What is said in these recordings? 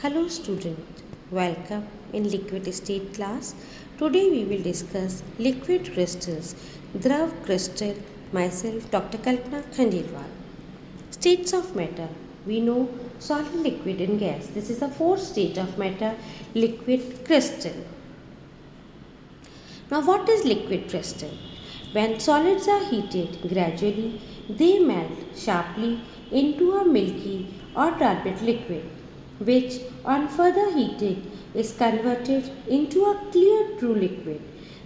Hello student, welcome in liquid state class. Today we will discuss liquid crystals, Drav crystal, myself Dr. Kalpana Khandelwal. States of matter, we know solid, liquid and gas. This is the fourth state of matter, liquid crystal. Now what is liquid crystal? When solids are heated gradually, they melt sharply into a milky or turbid liquid, which on further heating is converted into a clear true liquid.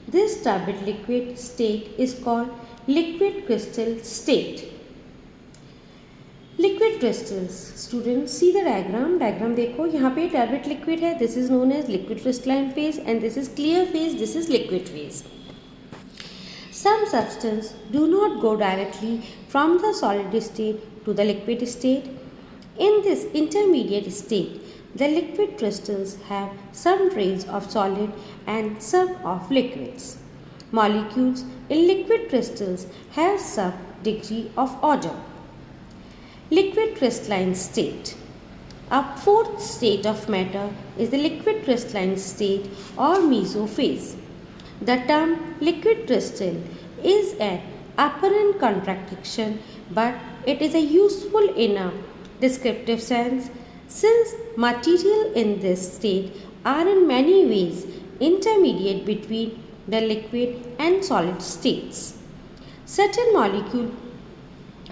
This turbid liquid state is called liquid crystal state. Liquid crystals student see the diagram देखो यहाँ पे turbid liquid है, this is known as liquid crystalline phase and this is clear phase, this is liquid phase. Some substance do not go directly from the solid state to the liquid state. In this intermediate state, the liquid crystals have some trace of solid and some of liquids. Molecules in liquid crystals have some degree of order. Liquid crystalline state. A fourth state of matter is the liquid crystalline state or mesophase. The term liquid crystal is an apparent contradiction, but it is a useful in a descriptive sense since material in this state are in many ways intermediate between the liquid and solid states. Certain molecules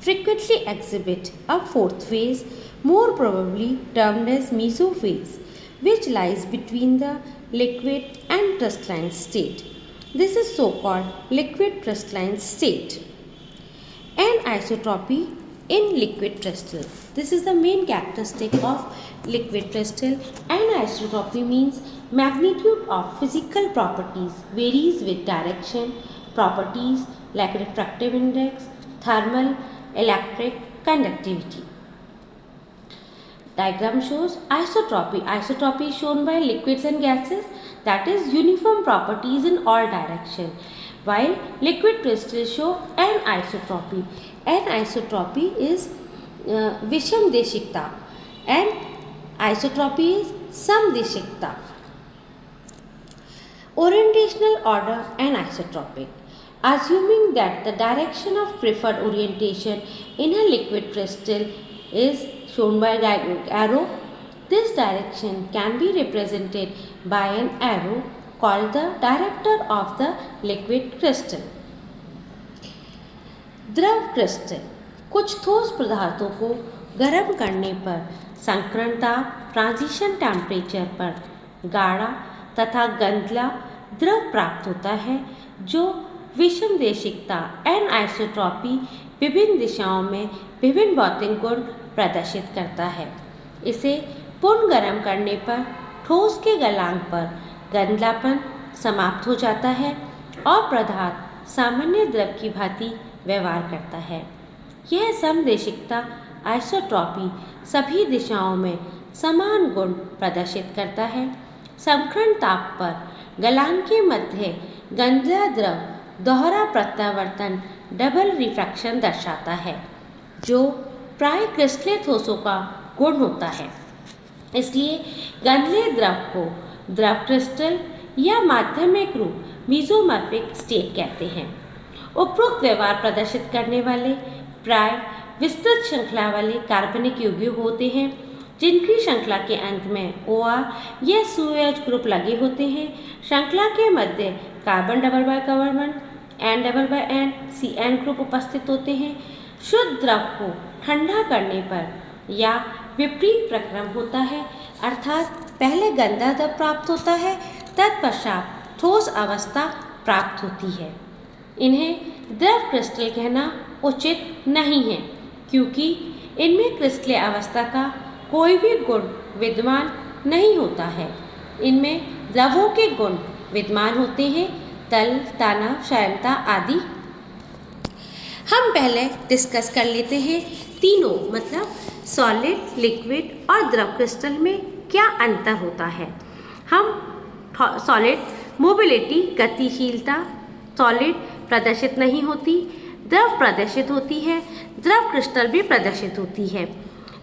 frequently exhibit a fourth phase, more probably termed as mesophase, which lies between the liquid and crystalline state. This is so-called liquid crystalline state. Anisotropy in liquid crystal. This is the main characteristic of liquid crystal. Anisotropy means magnitude of physical properties varies with direction, properties like refractive index, thermal, electric conductivity. Diagram shows isotropy. Isotropy is shown by liquids and gases, that is uniform properties in all direction, while liquid crystals show anisotropy. Anisotropy is vishamdeshikta and isotropy is samdeshikta. Orientational order anisotropic. Assuming that the direction of preferred orientation in a liquid crystal is shown by arrow, this direction can be represented by an arrow called the director of the liquid crystal. द्रव crystal. कुछ ठोस पदार्थों को गर्म करने पर संकरण ताप ट्रांजिशन टेम्परेचर पर गाढ़ा तथा गंधला द्रव प्राप्त होता है जो विषमदेशिकता एनिसोट्रॉपी विभिन्न दिशाओं में विभिन्न भौतिक गुण प्रदर्शित करता है. इसे पुनः गर्म करने पर ठोस के गलनांक पर गंधलापन समाप्त हो जाता है और पदार्थ सामान्य द्रव की भांति व्यवहार करता है. यह समदेशिकता आइसोट्रॉपी सभी दिशाओं में समान गुण प्रदर्शित करता है. समकरण ताप पर गलनांक के मध्य गंधला द्रव दोहरा प्रत्यावर्तन डबल रिफ्रैक्शन दर्शाता है जो प्राय क्रिस्टलीय ठोसों का गुण होता है. इसलिए गंधले द्रव को द्रव क्रिस्टल या माध्यमिक रूप मीसोमॉर्फिक स्टेट कहते हैं. उपरोक्त व्यवहार प्रदर्शित करने वाले प्राय विस्तृत श्रृंखला वाले कार्बनिक यौगिक होते हैं जिनकी श्रृंखला के अंत में OR या SOH ग्रुप लगे होते हैं. श्रृंखला के मध्य कार्बन डबल बाय कार्बन N डबल बाय N CN ग्रुप उपस्थित होते हैं. शुद्ध द्रव को ठंडा करने पर या विपरीत प्रक्रम होता है, अर्थात पहले गंदा द्रव प्राप्त होता है तत्पश्चात ठोस अवस्था प्राप्त होती है. इन्हें द्रव क्रिस्टल कहना उचित नहीं है क्योंकि इनमें क्रिस्टलीय अवस्था का कोई भी गुण विद्यमान नहीं होता है. इनमें द्रवों के गुण विद्यमान होते हैं, तल, तनाव, क्षयता आदि. हम पहले डिस्कस कर लेते हैं तीनों मतलब सॉलिड, लिक्विड और द्रव क्रिस्टल में क्या अंतर होता है. हम सॉलिड मोबिलिटी गतिशीलता सॉलिड प्रदर्शित नहीं होती, द्रव प्रदर्शित होती है, द्रव क्रिस्टल भी प्रदर्शित होती है.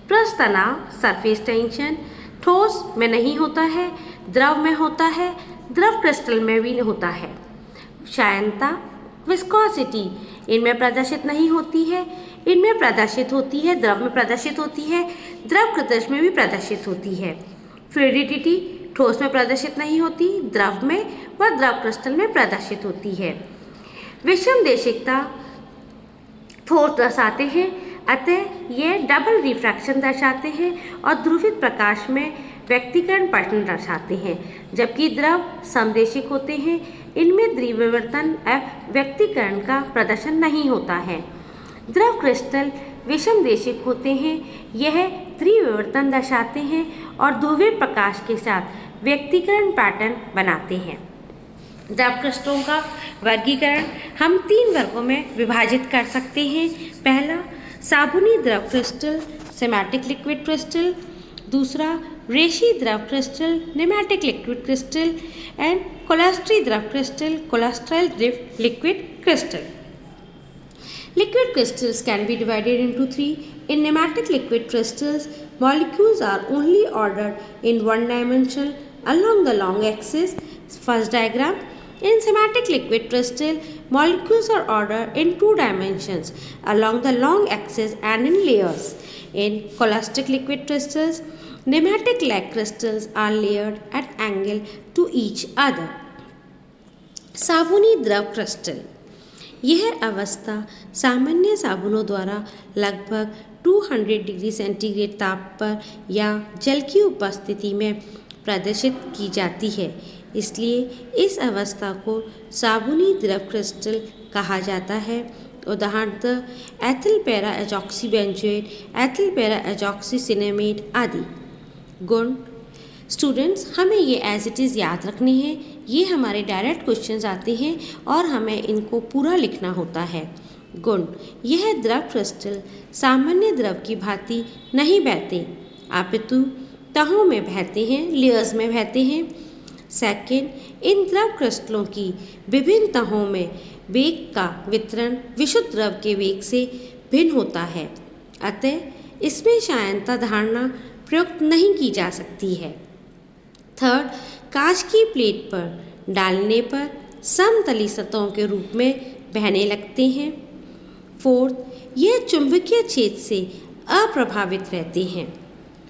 पृष्ठ तनाव सरफेस टेंशन, ठोस में नहीं होता है, द्रव में होता है, द्रव क्रिस्टल में भी होता है। श्यानता, विस्कोसिटी इनमें प्रदर्शित नहीं होती है, इनमें प्रदर्शित होती है, द्रव में प्रदर्शित होती है, द्रव क्रिस्टल में भी प्रदर्शित होती है। फ्लूइडिटी ठोस में प्रदर्शित नहीं होती, द्रव में व द्रव क्रिस्टल में प्रदर्शित होती है। विषमदेशिकता ठोस दर्शाते हैं, अतः ये डबल रिफ्रैक्शन दर्शाते हैं और ध्रुवित प्रकाश में व्यक्तिकरण पैटर्न दर्शाते हैं, जबकि द्रव समदेशिक होते हैं, इनमें द्विविवर्तन व्यक्तिकरण का प्रदर्शन नहीं होता है। द्रव क्रिस्टल विषमदेशिक होते हैं, यह त्रिविवर्तन दर्शाते हैं और ध्रुवीय प्रकाश के साथ व्यक्तिकरण पैटर्न बनाते हैं। द्रव क्रिस्टलों का वर्गीकरण हम 3 वर्गों में विभाजित कर सकते हैं। पहला, साबुनी द्रव क्रिस्टल, सेमेटिक लिक्विड क्रिस्टल। दूसरा, रेशी द्रव crystal, nematic liquid crystal and cholesteric द्रव crystal, cholesteric liquid crystal. Liquid crystals can be divided into 3. In nematic liquid crystals, molecules are only ordered in one dimension along the long axis. First diagram. In semantic liquid crystal, molecules are ordered in 2 dimensions along the long axis and in layers. In scholastic liquid crystals, nematic like crystals are layered at angle to each other. साबुनी द्रव crystal, यह अवस्था सामान्य साबुनों द्वारा लगभग 200 degree centigrade ताप पर या जल की उपस्थिति में प्रदर्शित की जाती है, इसलिए इस अवस्था को साबुनी द्रव क्रिस्टल कहा जाता है। उदाहरणतः ethyl para azoxy benzoate, ethyl para azoxy cinnamate आदि। गुण स्टूडेंट्स, हमें ये एज इट इज़ याद रखनी है, ये हमारे डायरेक्ट क्वेश्चंस आते हैं और हमें इनको पूरा लिखना होता है। गुण, यह द्रव क्रिस्टल सामान्य द्रव की भांति नहीं बहते, अपितु तहों में बहते हैं, लेयर्स में बहते हैं। सेकेंड, इन द्रव क्रिस्टलों की विभिन्न तहों में वेग का वितरण विशुद्ध द्रव के वेग से भिन्न होता है, अतः इसमें श्यानता धारणा प्रयुक्त नहीं की जा सकती है। थर्ड, कांच की प्लेट पर डालने पर समतली सतहों के रूप में बहने लगते हैं। फोर्थ, यह चुंबकीय क्षेत्र से अप्रभावित रहते हैं।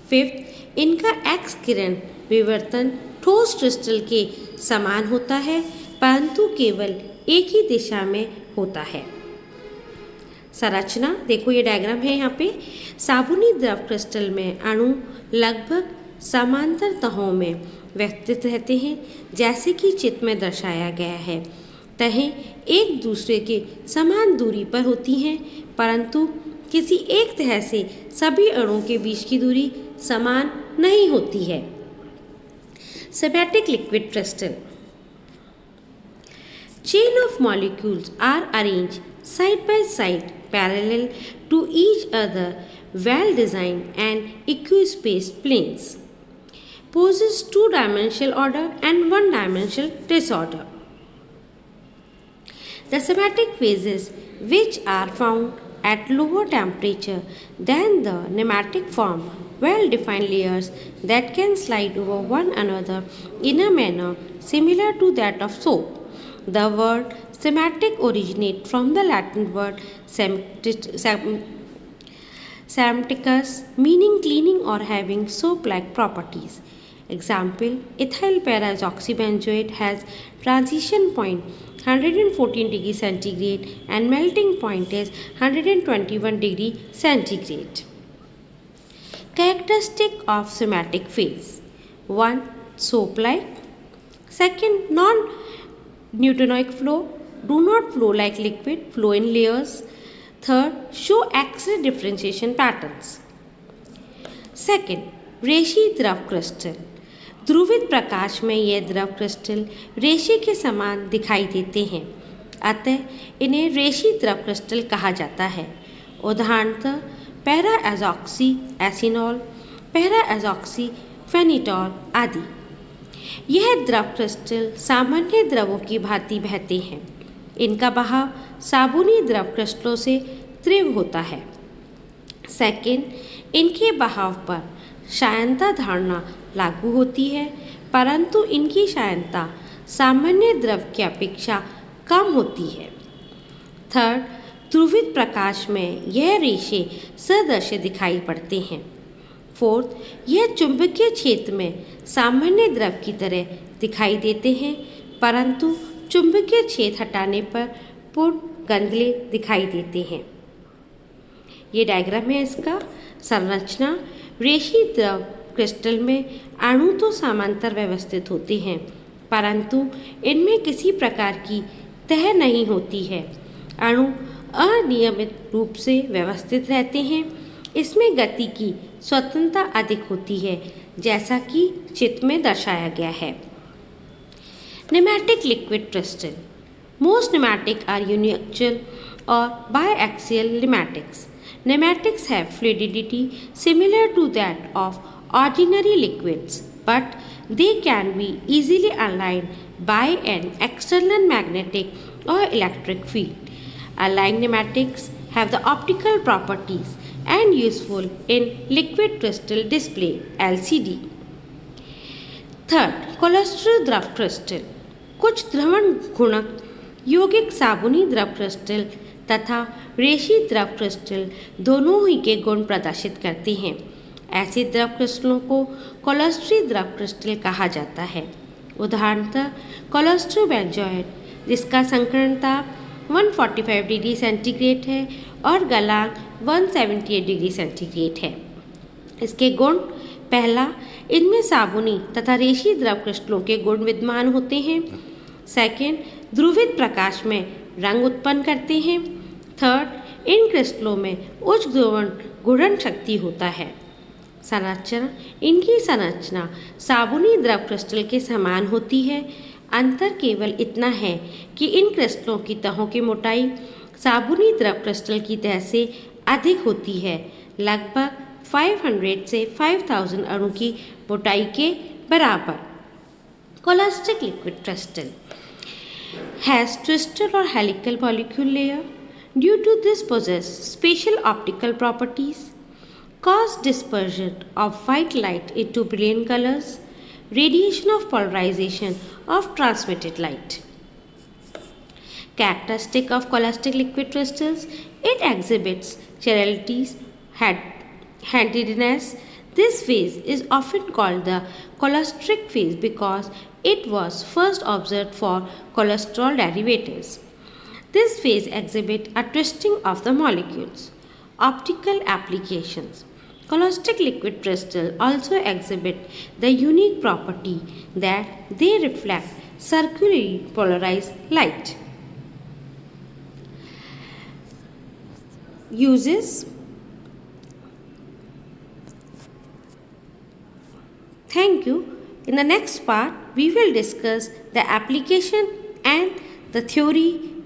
फिफ्थ, इनका एक्स किरण विवर्तन ठोस क्रिस्टल के समान होता है, परंतु केवल एक ही दिशा में होता है। संरचना देखो, ये डायग्राम है यहाँ पे। साबुनी द्रव क्रिस्टल में अणु लगभग समांतर तहों में व्यवस्थित रहते हैं, जैसे कि चित्र में दर्शाया गया है। तहें एक दूसरे के समान दूरी पर होती हैं, परंतु किसी एक तह से सभी अणुओं के बीच की दूरी समान नहीं होती है। Smectic liquid crystal, chain of molecules are arranged side by side parallel to each other, well designed and equispaced planes, possess 2-dimensional order and 1-dimensional disorder. The semantic phases, which are found at lower temperature than the nematic, form well-defined layers that can slide over one another in a manner similar to that of soap. The word semantic originates from the Latin word semanticus, meaning cleaning or having soap-like properties. Example, ethyl para-hydroxybenzoate has transition point 114 degree centigrade and melting point is 121 degree centigrade. Characteristic of semantic phase: 1. Soap-like. 2. Non-Newtonic flow, do not flow like liquid, flow in layers. 3. Show X-ray differentiation patterns. 2. रेशी द्रव crystal, ध्रुवित प्रकाश में ये द्रव crystal रेशे के समान दिखाई देते हैं, अतः इन्हें रेशी द्रव क्रिस्टल कहा जाता है। उदाहरणतः पैरा एजॉक्सी एसिनॉल, पैरा एजॉक्सी फेनिटॉल आदि। यह द्रव क्रिस्टल सामान्य द्रवों की भांति बहते हैं, इनका बहाव साबुनी द्रव क्रिस्टलों से तीव्र होता है। सेकेंड, इनके बहाव पर शायनता धारणा लागू होती है, परंतु इनकी शायनता सामान्य द्रव की अपेक्षा कम होती है। थर्ड, ध्रुवित प्रकाश में यह रेशे सदृश दिखाई पड़ते हैं। फोर्थ, यह चुंबकीय क्षेत्र में सामान्य द्रव की तरह दिखाई देते हैं, परंतु चुंबकीय क्षेत्र हटाने पर पूर्ण गंधले दिखाई देते हैं। ये डायग्राम है इसका। संरचना, रेशी द्रव क्रिस्टल में अणु तो समांतर व्यवस्थित होते हैं, परंतु इनमें किसी प्रकार की तह नहीं होती है। अणु अनियमित रूप से व्यवस्थित रहते हैं। इसमें गति की स्वतंत्रता अधिक होती है, जैसा कि चित्र में दर्शाया गया है। Nematic liquid crystal. Most nematic are uniaxial or biaxial nematics. Nematics have fluidity similar to that of ordinary liquids, but they can be easily aligned by an external magnetic or electric field. Aligned nematics have the optical properties and useful in liquid crystal display LCD. Third, cholesterol द्रव crystal. कुछ द्रवण गुणक यौगिक साबुनी द्रव crystal तथा रेशी द्रव crystal दोनों ही के गुण प्रदर्शित करते हैं। ऐसे द्रव क्रिस्टलों को कोलेस्ट्रॉल द्रव क्रिस्टल कहा जाता है। उदाहरणतः कोलेस्ट्रॉल बेंजोएट, जिसका संकरण ताप 145 डिग्री सेंटीग्रेड है और गलांक 178 डिग्री सेंटीग्रेड है। इसके गुण, पहला, इनमें साबुनी तथा रेशी द्रव क्रिस्टलों के गुण विद्यमान होते हैं। सेकंड, ध्रुवित प्रकाश में रंग उत्पन्न करते हैं। थर्ड, इन क्रिस्टलों में उच्च ध्रुवण गुणन शक्ति होता है। संरचना, इनकी संरचना साबुनी द्रव क्रिस्टल के समान होती है। अंतर केवल इतना है कि इन क्रिस्टलों की तहों की मोटाई साबुनी द्रव क्रिस्टल की तह से अधिक होती है, लगभग 500 से 5000 अणु की मोटाई के बराबर। Colastic liquid crystal has twisted or helical molecule layer. Due to this possess special optical properties, cause dispersion of white light into brilliant colors, radiation of polarization of transmitted light. Characteristic of colastic liquid crystals, it exhibits chiralities, handedness. This phase is often called the colastric phase because it was first observed for cholesterol derivatives. This phase exhibits a twisting of the molecules. Optical applications. Colastic liquid crystals also exhibit the unique property that they reflect circularly polarized light. Uses. Thank you. In the next part, we will discuss the application and the theory